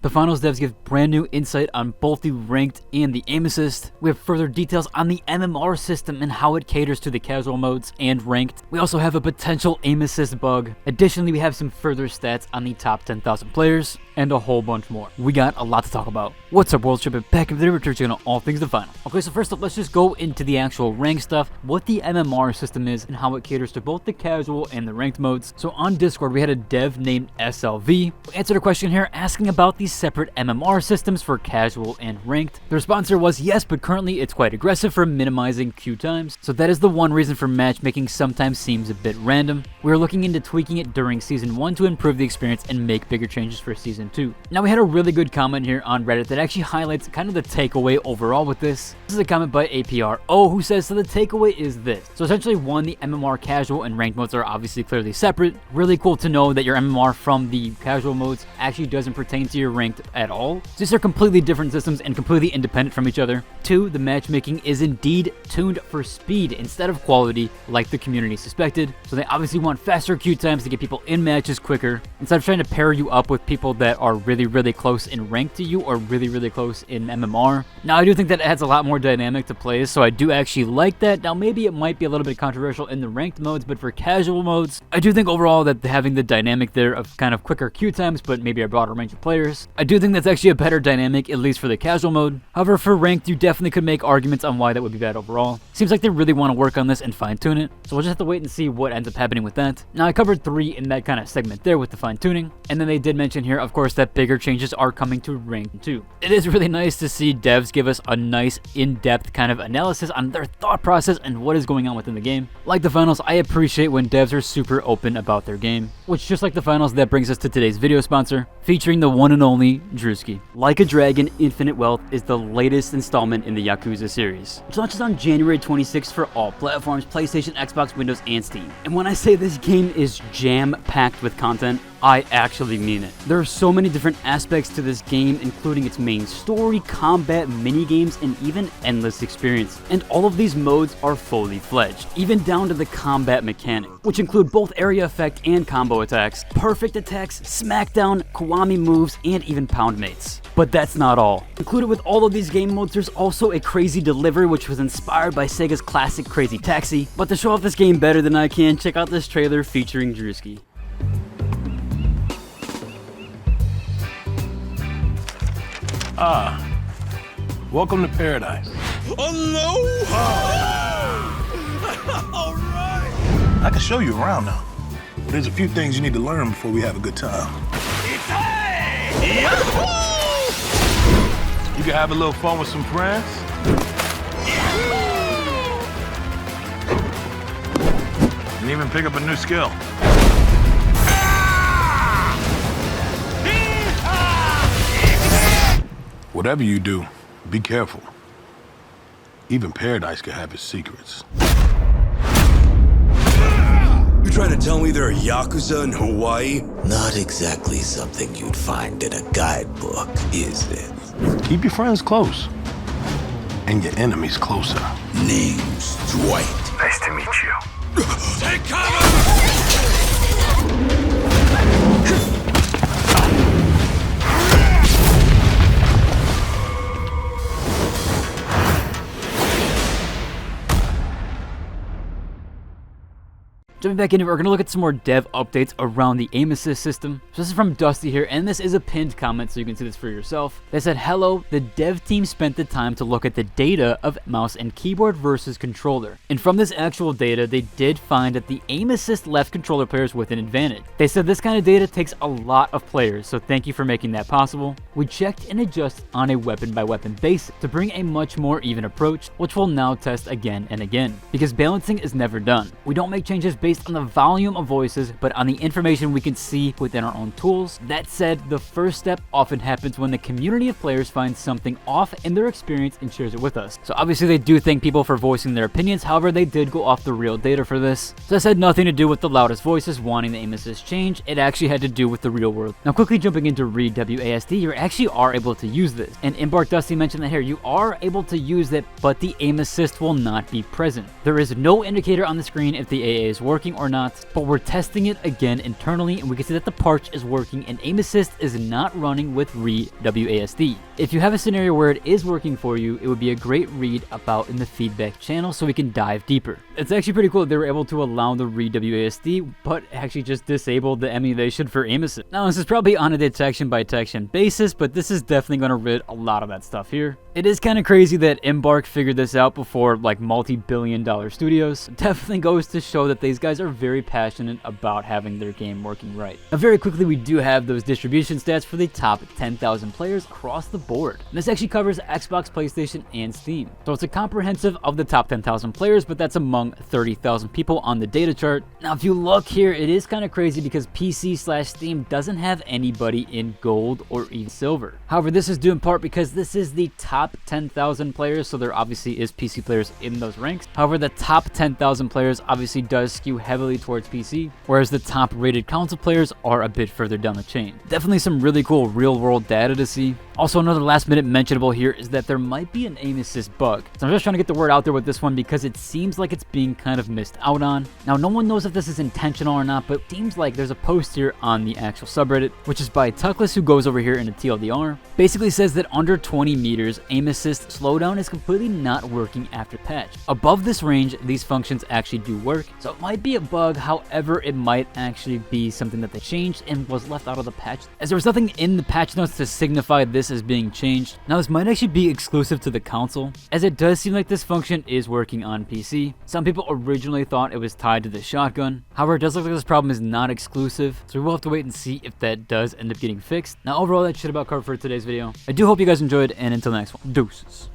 The finals devs give brand new insight on both the ranked and the aim assist. We have further details on the MMR system and how it caters to the casual modes and ranked. We also have a potential aim assist bug. Additionally, we have some further stats on the top 10,000 players and a whole bunch more. We got a lot to talk about. What's up, World Trip? Back in the return on all things the final. Okay, so first up, let's just go into the actual rank stuff, what the MMR system is and how it caters to both the casual and the ranked modes. So on Discord, we had a dev named SLV who answered a question here asking about these separate MMR systems for casual and ranked. The response here was yes, but currently it's quite aggressive for minimizing queue times. So that is the one reason for matchmaking sometimes seems a bit random. We're looking into tweaking it during Season 1 to improve the experience and make bigger changes for Season 2. Now we had a really good comment here on Reddit that actually highlights kind of the takeaway overall with this. This is a comment by APRO who says, so the takeaway is this. So essentially, one, the MMR casual and ranked modes are obviously clearly separate. Really cool to know that your MMR from the casual modes actually doesn't pertain to your ranked at all. These are completely different systems and completely independent from each other. Two, the matchmaking is indeed tuned for speed instead of quality like the community suspected. So they obviously want faster queue times to get people in matches quicker instead of trying to pair you up with people that are really close in rank to you or really close in MMR. Now I do think that it adds a lot more dynamic to plays, so I do actually like that. Now maybe it might be a little bit controversial in the ranked modes, but for casual modes, I do think overall that having the dynamic there of kind of quicker queue times but maybe a broader range of players, I do think that's actually a better dynamic, at least for the casual mode. However, for ranked, you definitely could make arguments on why that would be bad overall. Seems like they really want to work on this and fine tune it, so we'll just have to wait and see what ends up happening with that. Now I covered 3 in that kind of segment there with the fine tuning, and then they did mention here, of course, that bigger changes are coming to ranked too. It is really nice to see devs give us a nice in-depth kind of analysis on their thought process and what is going on within the game. Like the finals, I appreciate when devs are super open about their game, which just like the finals, that brings us to today's video sponsor, featuring the one and only Drewski. Like a Dragon, Infinite Wealth is the latest installment in the Yakuza series, which launches on January 26th for all platforms, PlayStation, Xbox, Windows, and Steam. And when I say this game is jam-packed with content, I actually mean it. There are so many different aspects to this game, including its main story, combat, mini-games, and even endless experience. And all of these modes are fully fledged, even down to the combat mechanic, which include both area effect and combo attacks, perfect attacks, smackdown, Kiwami moves, and even pound mates. But that's not all. Included with all of these game modes, there's also a crazy delivery, which was inspired by Sega's classic Crazy Taxi. But to show off this game better than I can, check out this trailer featuring Drewski. Welcome to paradise. Aloha! All right! I can show you around now. But there's a few things you need to learn before we have a good time. You can have a little fun with some friends. And even pick up a new skill. Whatever you do, be careful. Even paradise can have its secrets. You trying to tell me there are Yakuza in Hawaii? Not exactly something you'd find in a guidebook, is it? Keep your friends close. And your enemies closer. Name's Dwight. Nice to meet you. Take cover! Jumping back into it, we're going to look at some more dev updates around the aim assist system. So this is from Dusty here, and this is a pinned comment, so you can see this for yourself. They said, hello, the dev team spent the time to look at the data of mouse and keyboard versus controller. And from this actual data, they did find that the aim assist left controller players with an advantage. They said this kind of data takes a lot of players, so thank you for making that possible. We checked and adjusted on a weapon by weapon basis to bring a much more even approach, which we'll now test again and again, because balancing is never done. We don't make changes based on the volume of voices, but on the information we can see within our own tools. That said, the first step often happens when the community of players finds something off in their experience and shares it with us. So obviously they do thank people for voicing their opinions, however they did go off the real data for this. So this had nothing to do with the loudest voices wanting the aim assist change, it actually had to do with the real world. Now quickly jumping into read WASD, you actually are able to use this. And Embark Dusty mentioned that here, you are able to use it, but the aim assist will not be present. There is no indicator on the screen if the AA is working, working or not, but we're testing it again internally, and we can see that the parch is working and aim assist is not running with re-WASD. If you have a scenario where it is working for you, it would be a great read about in the feedback channel so we can dive deeper. It's actually pretty cool that they were able to allow the re-WASD, but actually just disabled the emulation for aim assist. Now, this is probably on a detection by detection basis, but this is definitely going to rid a lot of that stuff here. It is kind of crazy that Embark figured this out before like multi-billion-dollar studios. It definitely goes to show that these guys are very passionate about having their game working right. Now, very quickly, we do have those distribution stats for the top 10,000 players across the board. And this actually covers Xbox, PlayStation, and Steam. So it's a comprehensive of the top 10,000 players, but that's among 30,000 people on the data chart. Now, if you look here, it is kind of crazy because PC/Steam doesn't have anybody in gold or even silver. However, this is due in part because this is the top 10,000 players, so there obviously is PC players in those ranks. However, the top 10,000 players obviously does skew heavily towards PC, whereas the top rated console players are a bit further down the chain. Definitely some really cool real world data to see. Also, another last minute mentionable here is that there might be an aim assist bug. So I'm just trying to get the word out there with this one because it seems like it's being kind of missed out on. Now, no one knows if this is intentional or not, but it seems like there's a post here on the actual subreddit, which is by Tuckless, who goes over here in a TLDR. Basically says that under 20 meters, aim assist slowdown is completely not working after patch. Above this range, these functions actually do work, so it might be a bug. However, it might actually be something that they changed and was left out of the patch, as there was nothing in the patch notes to signify this as being changed. Now, this might actually be exclusive to the console, as it does seem like this function is working on PC. Some people originally thought it was tied to the shotgun. However, it does look like this problem is not exclusive, so we will have to wait and see if that does end up getting fixed. Now, overall, that's shit about covered for today's video. I do hope you guys enjoyed, and until the next one, deuces.